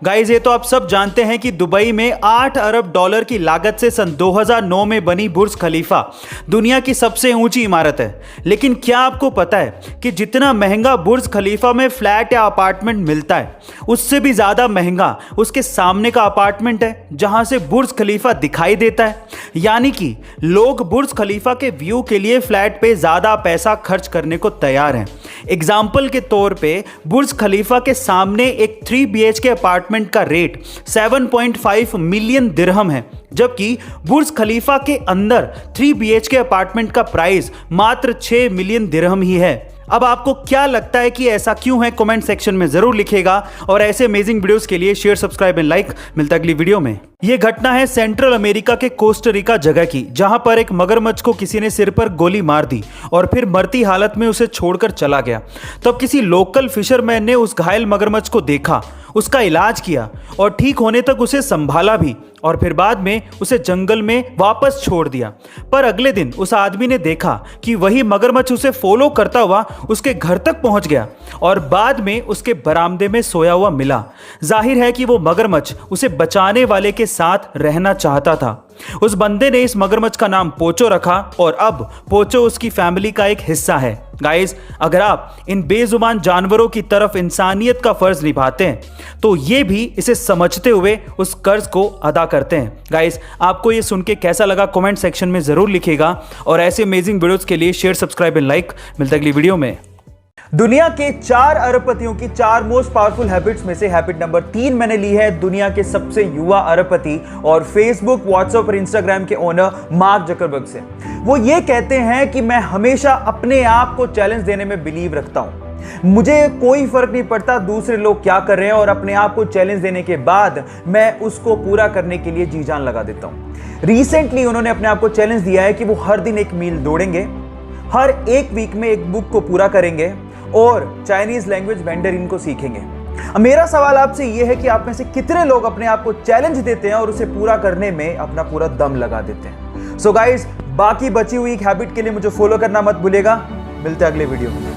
Guys, ये तो आप सब जानते हैं कि दुबई में 8 अरब डॉलर की लागत से सन 2009 में बनी बुर्ज खलीफा दुनिया की सबसे ऊंची इमारत है। लेकिन क्या आपको पता है कि जितना महंगा बुर्ज खलीफा में फ्लैट या अपार्टमेंट मिलता है, उससे भी ज़्यादा महंगा उसके सामने का अपार्टमेंट है जहां से बुर्ज खलीफा दिखाई देता है। यानी कि लोग बुर्ज खलीफा के व्यू के लिए फ्लैट पे ज़्यादा पैसा खर्च करने को तैयार हैं। एग्जाम्पल के तौर पे बुर्ज खलीफा के सामने एक 3 BHK अपार्टमेंट का रेट 7.5 मिलियन दिरहम है, जबकि बुर्ज खलीफा के अंदर 3 BHK अपार्टमेंट का प्राइस मात्र 6 मिलियन दिरहम ही है। अब आपको क्या लगता है कि ऐसा क्यों है? कमेंट सेक्शन में जरूर लिखिएगा और ऐसे अमेजिंग वीडियोस के लिए शेयर, सब्सक्राइब एंड लाइक। मिलता है अगली वीडियो में। यह घटना है सेंट्रल अमेरिका के कोस्टारिका जगह की, जहां पर एक मगरमच्छ को किसी ने सिर पर गोली मार दी और फिर मरती हालत में उसे छोड़कर चला गया। तब किसी लोकल फिशरमैन ने उस घायल मगरमच्छ को देखा, उसका इलाज किया और ठीक होने तक उसे संभाला भी और फिर बाद में उसे जंगल में वापस छोड़ दिया। पर अगले दिन उस आदमी ने देखा कि वही मगरमच्छ उसे फॉलो करता हुआ उसके घर तक पहुंच गया और बाद में उसके बरामदे में सोया हुआ मिला। जाहिर है कि वो मगरमच्छ उसे बचाने वाले के साथ रहना चाहता था। उस बंदे ने इस मगरमच्छ का नाम पोचो रखा और अब पोचो उसकी फैमिली का एक हिस्सा है। गाइस, अगर आप इन बेजुबान जानवरों की तरफ इंसानियत का फर्ज निभाते हैं तो ये भी इसे समझते हुए उस कर्ज को अदा करते हैं। गाइस, आपको ये सुन के कैसा लगा? कमेंट सेक्शन में जरूर लिखिएगा और ऐसे अमेजिंग वीडियोस के लिए शेयर, सब्सक्राइब एंड लाइक। मिलता है अगली वीडियो में। दुनिया के 4 अरबपतियों की 4 मोस्ट पावरफुल हैबिट्स में से हैबिट नंबर 3 मैंने ली है दुनिया के सबसे युवा अरबपति और फेसबुक, व्हाट्सएप और इंस्टाग्राम के ओनर मार्क जकरबर्ग से। वो ये कहते हैं कि मैं हमेशा अपने आप को चैलेंज देने में बिलीव रखता हूं। मुझे कोई फर्क नहीं पड़ता दूसरे लोग क्या कर रहे हैं और अपने आप को चैलेंज देने के बाद मैं उसको पूरा करने के लिए जी जान लगा देता हूं। रिसेंटली उन्होंने अपने आप को चैलेंज दिया है कि वो हर दिन 1 मील दौड़ेंगे, हर एक वीक में एक बुक को पूरा करेंगे और चाइनीज लैंग्वेज मैंडरिन को सीखेंगे। मेरा सवाल आपसे यह है कि आप में से कितने लोग अपने आप को चैलेंज देते हैं और उसे पूरा करने में अपना पूरा दम लगा देते हैं? सो गाइस, बाकी बची हुई हैबिट के लिए मुझे फॉलो करना मत भूलिएगा। मिलते हैं अगले वीडियो में।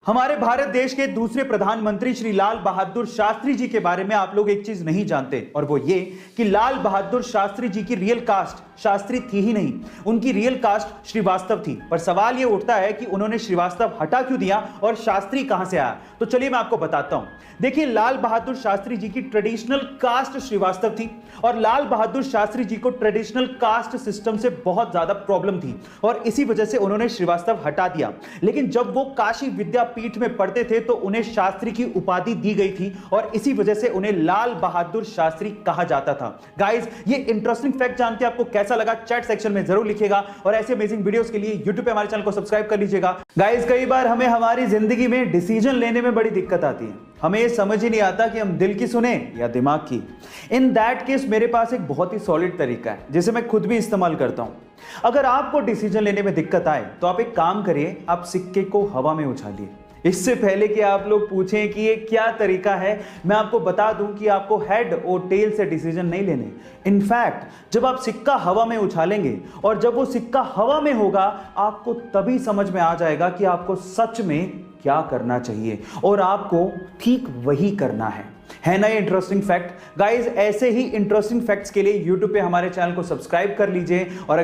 हमारे भारत देश के दूसरे प्रधानमंत्री श्री लाल बहादुर शास्त्री जी के बारे में आप लोग एक चीज नहीं जानते और वो ये कि लाल बहादुर शास्त्री जी की रियल कास्ट शास्त्री थी ही नहीं, उनकी रियल कास्ट श्रीवास्तव थी। पर सवाल ये उठता है कि उन्होंने श्रीवास्तव हटा क्यों दिया और शास्त्री कहां से आया? तो चलिए मैं आपको बताता हूं। देखिए, लाल बहादुर शास्त्री जी की ट्रेडिशनल कास्ट श्रीवास्तव थी और लाल बहादुर शास्त्री जी को ट्रेडिशनल कास्ट सिस्टम से बहुत ज्यादा प्रॉब्लम थी और इसी वजह से उन्होंने श्रीवास्तव हटा दिया। लेकिन जब वो काशी विद्यापीठ में पढ़ते थे तो उन्हें शास्त्री की उपाधि दी गई थी और इसी वजह से उन्हें लाल बहादुर शास्त्री कहा जाता था। गाइस, ये इंटरेस्टिंग फैक्ट जान के आपको कैसा लगा? चैट सेक्शन में जरूर लिखिएगा और ऐसे अमेजिंग वीडियोस के लिए YouTube पे हमारे चैनल को सब्सक्राइब कर लीजिएगा। गाइस, कई बार हमें हमारी जिंदगी में डिसीजन लेने में बड़ी दिक्कत आती है। हमें समझ ही नहीं आता कि हम दिल की सुने या दिमाग की। इन दैट केस मेरे पास एक बहुत ही सॉलिड तरीका है जिसे मैं खुद भी इस्तेमाल करता हूं। अगर आपको डिसीजन लेने में दिक्कत आए तो आप एक काम करिए, आप सिक्के को हवा में उछालिए। इससे पहले कि आप लोग पूछें कि ये क्या तरीका है, मैं आपको बता दूं कि आपको हेड और टेल से डिसीजन नहीं लेने। इनफैक्ट जब आप सिक्का हवा में उछालेंगे और जब वो सिक्का हवा में होगा, आपको तभी समझ में आ जाएगा कि आपको सच में क्या करना चाहिए और आपको ठीक वही करना है ना? ये इंटरेस्टिंग फैक्ट। गाइस, ऐसे ही इंटरेस्टिंग फैक्ट्स के लिए YouTube पे हमारे चैनल को सब्सक्राइब कर लीजिए और